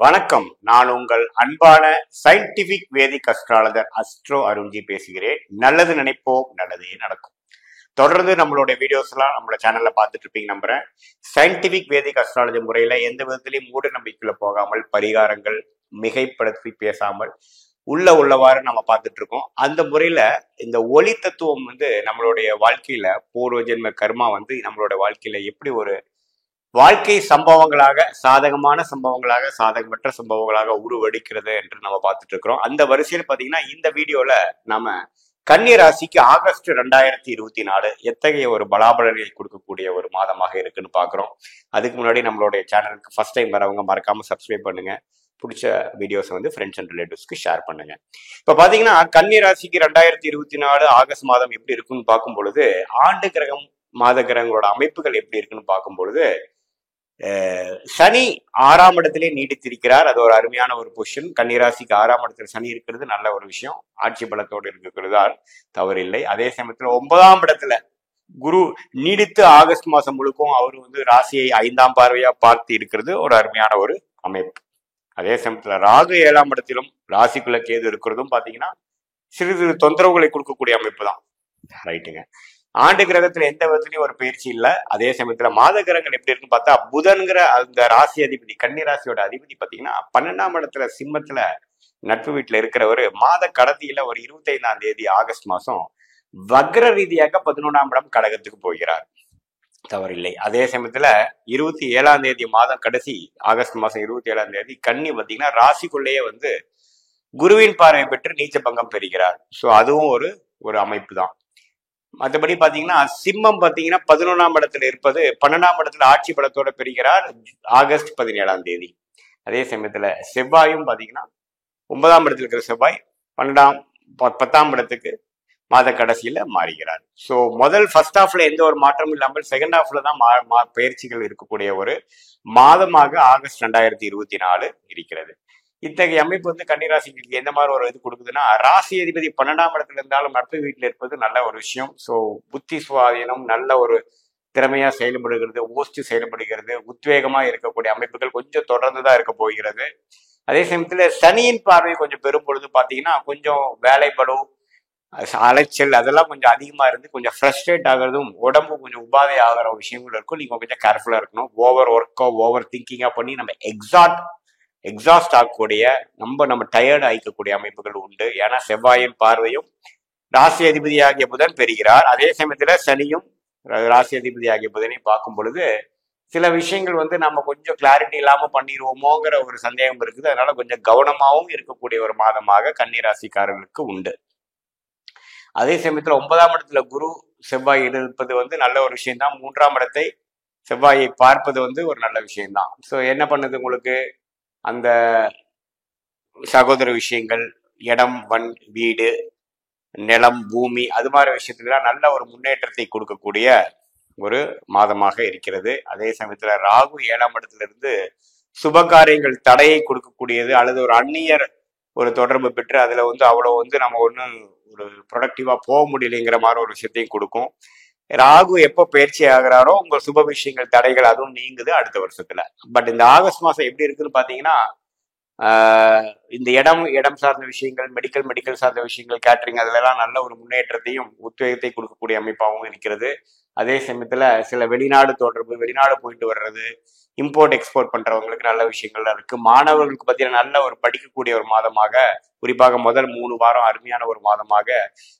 வணக்கம். நான் உங்கள் அன்பான சயின்டிபிக் வேதிக் அஸ்ட்ராலஜர் அஸ்ட்ரோ அருண்ஜி பேசுகிறேன். நல்லது நினைப்போம், நல்லதே நடக்கும். தொடர்ந்து நம்மளுடைய வீடியோஸ் எல்லாம் நம்மளோட சேனல்ல பார்த்துட்டு இருப்பீங்க நம்புறேன். சயின்டிபிக் வேதிக் அஸ்ட்ராலஜி முறையில எந்த விதத்திலையும் மூட நம்பிக்கையில போகாமல், பரிகாரங்கள் மிகைப்படுத்தி பேசாமல் உள்ளவாறு நம்ம பார்த்துட்டு இருக்கோம். அந்த முறையில இந்த ஒளி தத்துவம் நம்மளுடைய வாழ்க்கையில பூர்வ ஜென்ம கர்மா நம்மளோட வாழ்க்கையில எப்படி ஒரு வாழ்க்கை சம்பவங்களாக, சாதகமான சம்பவங்களாக, சாதகமற்ற சம்பவங்களாக உருவெடுக்கிறது என்று நம்ம பார்த்துட்டு இருக்கிறோம். அந்த வரிசையில் பாத்தீங்கன்னா இந்த வீடியோல நாம கன்னி ராசிக்கு ஆகஸ்ட் 2024 எத்தகைய ஒரு பலாபலனை கொடுக்கக்கூடிய ஒரு மாதமாக இருக்குன்னு பாக்குறோம். அதுக்கு முன்னாடி நம்மளுடைய சேனலுக்கு ஃபர்ஸ்ட் டைம் வரவங்க மறக்காம சப்ஸ்கிரைப் பண்ணுங்க. பிடிச்ச வீடியோஸ் ஃப்ரெண்ட்ஸ் அண்ட் ரிலேட்டிவ்ஸ்க்கு ஷேர் பண்ணுங்க. இப்ப பாத்தீங்கன்னா கன்னி ராசிக்கு 2024 ஆகஸ்ட் மாதம் எப்படி இருக்குன்னு பார்க்கும் பொழுது, ஆண்டு கிரகம் மாத கிரகங்களோட அமைப்புகள் எப்படி இருக்குன்னு பார்க்கும் பொழுது, சனி 6ஆம் இடத்திலே நீடித்திருக்கிறார். அது ஒரு அருமையான ஒரு பொசிஷன். கன்னிராசிக்கு 6ஆம் இடத்துல சனி இருக்கிறது நல்ல ஒரு விஷயம். ஆட்சி பலத்தோடு இருக்கிறதால் தவறில்லை. அதே சமயத்துல 9ஆம் இடத்துல குரு நீடித்து ஆகஸ்ட் மாசம் முழுக்கும் அவர் ராசியை 5ஆம் பார்வையா பார்த்து இருக்கிறது ஒரு அருமையான ஒரு அமைப்பு. அதே சமயத்துல ராகு 7ஆம் இடத்திலும் ராசிக்குள்ள கேது இருக்கிறதும் பாத்தீங்கன்னா சிறு சிறு தொந்தரவுகளை கொடுக்கக்கூடிய அமைப்பு தான். ரைட்டுங்க. ஆண்டு கிரகத்துல எந்த விதத்துலயும் ஒரு பயிற்சி இல்லை. அதே சமயத்துல மாத கிரகங்கள் எப்படி இருக்குன்னு பார்த்தா, புதன்கிற அந்த ராசி அதிபதி, கன்னி ராசியோட அதிபதி பாத்தீங்கன்னா 12ஆம் இடத்துல சிம்மத்துல நட்பு வீட்டுல இருக்கிறவர் மாத கடத்தியில ஒரு 25ஆம் தேதி ஆகஸ்ட் மாசம் வக்ர ரீதியாக 11ஆம் இடம் கடகத்துக்கு போகிறார். தவறில்லை. அதே சமயத்துல 27ஆம் தேதி மாதம் கடைசி ஆகஸ்ட் மாசம் 27ஆம் தேதி கன்னி பாத்தீங்கன்னா ராசிக்குள்ளேயே குருவின் பார்வை பெற்று நீச்ச பங்கம் பெறுகிறார். சோ அதுவும் ஒரு அமைப்பு தான். மற்றபடி பாத்தீங்கன்னா சிம்மம் பாத்தீங்கன்னா 11ஆம் இடத்துல இருப்பது 12ஆம் இடத்துல ஆட்சி பலத்தோட பெறுகிறார் ஆகஸ்ட் 17ஆம் தேதி. அதே சமயத்துல செவ்வாயும் பாத்தீங்கன்னா 9ஆம் இடத்துல இருக்கிற செவ்வாய் 10ஆம் இடத்துக்கு மாத கடைசியில மாறுகிறார். ஸோ ஃபர்ஸ்ட் ஹாஃப்ல எந்த ஒரு மாற்றமும் இல்லாமல் செகண்ட் ஹாஃப்ல தான் பயிற்சிகள் இருக்கக்கூடிய ஒரு மாதமாக ஆகஸ்ட் 2024 இருக்கிறது. இத்தகைய அமைப்பு கன்னிராசிக்கு எந்த மாதிரி ஒரு இது கொடுக்குதுன்னா, ராசி அதிபதி 12ஆம் இடத்துல இருந்தாலும் நட்பு வீட்டில் இருப்பது நல்ல ஒரு விஷயம். ஸோ புத்தி சுவாதீனம், நல்ல ஒரு திறமையா செயல்படுகிறது, ஓஸ்டு செயல்படுகிறது, உத்வேகமா இருக்கக்கூடிய அமைப்புகள் கொஞ்சம் தொடர்ந்துதான் இருக்க போகிறது. அதே சமயத்துல சனியின் பார்வை கொஞ்சம் பெரும் பொழுது பாத்தீங்கன்னா கொஞ்சம் வேலைப்படு, அலைச்சல் அதெல்லாம் கொஞ்சம் அதிகமா இருந்து கொஞ்சம் ஃப்ரஸ்ட்ரேட் ஆகிறதும், உடம்பு கொஞ்சம் உபாதை ஆகிற விஷயங்கள் இருக்கும். நீங்க கொஞ்சம் கேர்ஃபுல்லா இருக்கணும். ஓவர் ஒர்க்கோ ஓவர் திங்கிங்கா பண்ணி நம்ம எக்ஸாஸ்ட் ஆகக்கூடிய, நம்ம டயர்ட் ஆகிக்கக்கூடிய அமைப்புகள் உண்டு. ஏன்னா செவ்வாயின் பார்வையும் ராசி அதிபதி ஆகிய புதன் பெறுகிறார். அதே சமயத்துல சனியும் ராசி அதிபதி ஆகிய புதனையும் பார்க்கும் பொழுது சில விஷயங்கள் நம்ம கொஞ்சம் கிளாரிட்டி இல்லாம பண்ணிடுவோமோங்கிற ஒரு சந்தேகம் இருக்குது. அதனால கொஞ்சம் கவனமாகவும் இருக்கக்கூடிய ஒரு மாதமாக கன்னி ராசிக்காரர்களுக்கு உண்டு. அதே சமயத்துல 9ஆம் இடத்துல குரு செவ்வாய் இருப்பது நல்ல ஒரு விஷயம் தான். 3ஆம் இடத்தை செவ்வாயை பார்ப்பது ஒரு நல்ல விஷயம்தான். ஸோ என்ன பண்ணுது, உங்களுக்கு அந்த சகோதர விஷயங்கள், இடம், வீடு, நிலம், பூமி, அது மாதிரி விஷயத்துலாம் நல்ல ஒரு முன்னேற்றத்தை கொடுக்கக்கூடிய ஒரு மாதமாக இருக்கிறது. அதே சமயத்துல ராகு 7ஆம் இடத்துல இருந்து சுப காரியங்கள் தடையை கொடுக்கக்கூடியது, அல்லது ஒரு அந்நியர் ஒரு தொடர்பு பெற்று அதுல அவ்வளவு நம்ம ஒரு ப்ரொடக்டிவா போக முடியலைங்கிற மாதிரி ஒரு விஷயத்தையும் கொடுக்கும். ராகு எப்போ பயிற்சி ஆகிறாரோ உங்க சுப விஷயங்கள் தடைகள் அதுவும் நீங்குது அடுத்த வருஷத்துல. பட் இந்த ஆகஸ்ட் மாசம் எப்படி இருக்குன்னு பாத்தீங்கன்னா, இந்த இடம் சார்ந்த விஷயங்கள், மெடிக்கல் சார்ந்த விஷயங்கள், கேட்டரிங், அதுல எல்லாம் நல்ல ஒரு முன்னேற்றத்தையும் உத்வேகத்தை கொடுக்கக்கூடிய அமைப்பாகவும் இருக்கிறது. அதே சமயத்துல சில வெளிநாடு தொடர்பு, வெளிநாடு போயிட்டு வர்றது, இம்போர்ட் எக்ஸ்போர்ட் பண்றவங்களுக்கு நல்ல விஷயங்கள்லாம் இருக்கு. மாணவர்களுக்கு பார்த்தீங்கன்னா நல்ல ஒரு படிக்கக்கூடிய ஒரு மாதமாக, குறிப்பாக முதல் 3 வாரம் அருமையான ஒரு மாதமாக,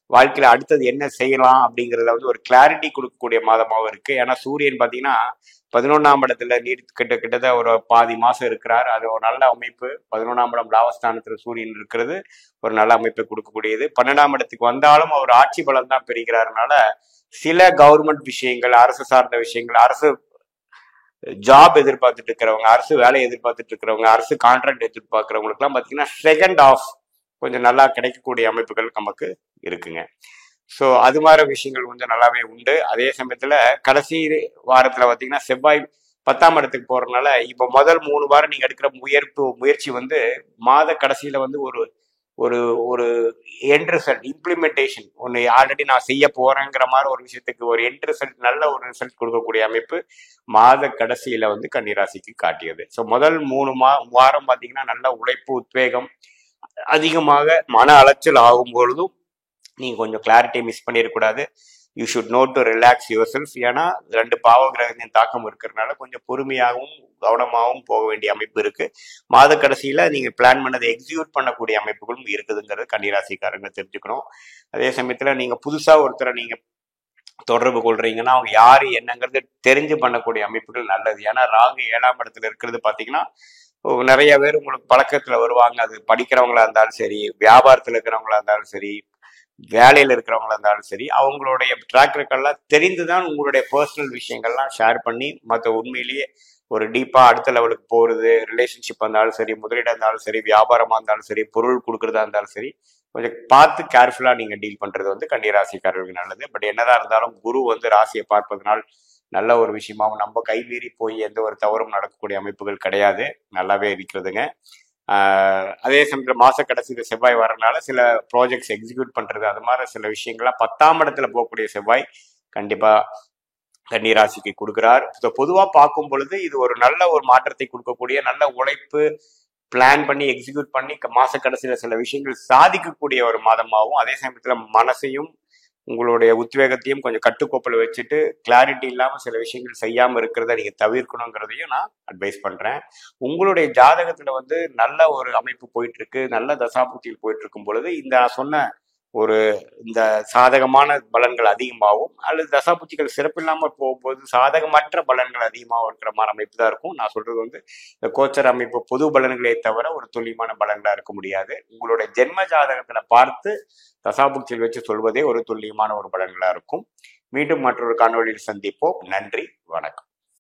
வாழ்க்கையில அடுத்தது என்ன செய்யலாம் அப்படிங்கிறத ஒரு கிளாரிட்டி கொடுக்கக்கூடிய மாதமாகவும் இருக்கு. ஏன்னா சூரியன் பாத்தீங்கன்னா 11ஆம் இடத்துல கிட்டத்தட்ட ஒரு பாதி மாசம் இருக்கிறார். அது ஒரு நல்ல அமைப்பு. 11ஆம் இடம் லாபஸ்தானத்துல சூரியன் இருக்கிறது ஒரு நல்ல அமைப்பை கொடுக்கக்கூடியது. 12ஆம் இடத்துக்கு வந்தாலும் அவர் ஆட்சி பலம் தான் பெறுகிறாருனால சில கவர்மெண்ட் விஷயங்கள், அரசு சார்ந்த விஷயங்கள், அரசு ஜாப் எதிர்பார்த்துட்டு இருக்கிறவங்க, அரசு வேலை எதிர்பார்த்துட்டு இருக்கிறவங்க, அரசு கான்ட்ராக்ட் எதிர்பார்க்கிறவங்களுக்கு எல்லாம் பாத்தீங்கன்னா செகண்ட் ஆஃப் கொஞ்சம் நல்லா கிடைக்கக்கூடிய அமைப்புகள் நமக்கு இருக்குங்க. ஸோ அது மாதிரி விஷயங்கள் கொஞ்சம் நல்லாவே உண்டு. அதே சமயத்துல கடைசி வாரத்துல பாத்தீங்கன்னா செவ்வாய் 10ஆம் இடத்துக்கு போறதுனால இப்போ முதல் 3 வாரம் நீங்க எடுக்கிற முயற்சி மாத கடைசியில ஒரு ஒரு எண்ட் ரிசல்ட் இம்ப்ளிமெண்டேஷன் ஒன்று ஆல்ரெடி நான் செய்ய போறேங்கிற மாதிரி ஒரு விஷயத்துக்கு ஒரு எண்ட் ரிசல்ட் நல்ல ஒரு ரிசல்ட் கொடுக்கக்கூடிய அமைப்பு மாத கடைசியில வந்து கன்னிராசிக்கு காட்டியது. ஸோ முதல் 3 வாரம் பார்த்தீங்கன்னா நல்ல உழைப்பு உத்வேகம் அதிகமாக மன அலைச்சல் ஆகும் பொழுதும் நீங்க கொஞ்சம் கிளாரிட்டியை மிஸ் பண்ணிடக்கூடாது. You should not to relax yourself. ஏன்னா 2 பாவ கிரகத்தின் தாக்கம் இருக்கிறதுனால கொஞ்சம் பொறுமையாகவும் கவனமாகவும் போக வேண்டிய அமைப்பு இருக்கு. மாத கடைசியில நீங்க பிளான் பண்ணதை எக்ஸிக்யூட் பண்ணக்கூடிய அமைப்புகளும் இருக்குதுங்கிறது கன்னிராசிக்காரங்க தெரிஞ்சுக்கணும். அதே சமயத்துல நீங்க புதுசா ஒருத்தரை நீங்க தொடர்பு கொள்றீங்கன்னா அவங்க யாரு என்னங்கிறது தெரிஞ்சு பண்ணக்கூடிய அமைப்புகள் நல்லது. ஏன்னா ராகு 7ஆம் இடத்துல இருக்கிறது பாத்தீங்கன்னா நிறைய பேர் உங்களுக்கு பழக்கத்துல வருவாங்க. அது படிக்கிறவங்களா இருந்தாலும் சரி, வியாபாரத்துல இருக்கிறவங்களா இருந்தாலும் சரி, வேலையில இருக்கிறவங்களா இருந்தாலும் சரி, அவங்களுடைய ட்ராக் ரெக்கார்ட்லாம் தெரிந்துதான் உங்களுடைய பர்சனல் விஷயங்கள்லாம் ஷேர் பண்ணி மற்ற உண்மையிலேயே ஒரு டீப்பா அடுத்த லெவலுக்கு போறது, ரிலேஷன்ஷிப் இருந்தாலும் சரி, முதலீடா இருந்தாலும் சரி, வியாபாரமா இருந்தாலும் சரி, பொருள் கொடுக்கறதா இருந்தாலும் சரி, கொஞ்சம் பார்த்து கேர்ஃபுல்லா நீங்க டீல் பண்றது வந்து கன்னிராசிக்காரர்களுக்கு நல்லது. பட் என்னதான் இருந்தாலும் குரு வந்து ராசியை பார்ப்பதனால் நல்ல ஒரு விஷயமாவும் நம்ம கைமீறி போய் எந்த ஒரு தவறும் நடக்கக்கூடிய அமைப்புகள் கிடையாது, நல்லாவே இருக்கிறதுங்க. அதே சமயத்தில் மாச கடைசியில் செவ்வாய் வரனால சில ப்ராஜெக்ட்ஸ் எக்ஸிக்யூட் பண்றது அது மாதிரி சில விஷயங்கள்லாம் 10ஆம் இடத்துல போகக்கூடிய செவ்வாய் கண்டிப்பா கன்னிராசிக்கு கொடுக்கிறார். பொதுவா பார்க்கும் பொழுது இது ஒரு நல்ல ஒரு மாற்றத்தை கொடுக்கக்கூடிய நல்ல உழைப்பு பிளான் பண்ணி எக்ஸிக்யூட் பண்ணி மாச கடைசியில சில விஷயங்கள் சாதிக்கக்கூடிய ஒரு மாதமாகவும், அதே சமயத்துல மனசையும் உங்களுடைய உத்வேகத்தையும் கொஞ்சம் கட்டுக்கோப்பில் வச்சுட்டு கிளாரிட்டி இல்லாமல் சில விஷயங்கள் செய்யாமல் இருக்கிறத நீங்கள் தவிர்க்கணுங்கிறதையும் நான் அட்வைஸ் பண்ணுறேன். உங்களுடைய ஜாதகத்தில் வந்து நல்ல ஒரு அமைப்பு போயிட்டு இருக்கு, நல்ல தசாபுத்தியில் போயிட்டு இருக்கும் பொழுது இந்த நான் சொன்ன ஒரு இந்த சாதகமான பலன்கள் அதிகமாகவும் அல்லது தசாபுத்திகள் சிறப்பில்லாமல் போகும்போது சாதகமற்ற பலன்கள் அதிகமாக இருக்கிற மாதிரி அமைப்பு தான் இருக்கும். நான் சொல்றது வந்து இந்த கோச்சர் அமைப்பு பொது பலன்களே தவிர ஒரு துல்லியமான பலன்களா இருக்க முடியாது. உங்களுடைய ஜென்ம ஜாதகத்துல பார்த்து தசாபுக்தியில் வச்சு சொல்வதே ஒரு துல்லியமான ஒரு பலன்களா இருக்கும். மீண்டும் மற்றொரு காணொளியில் சந்திப்போம். நன்றி, வணக்கம்.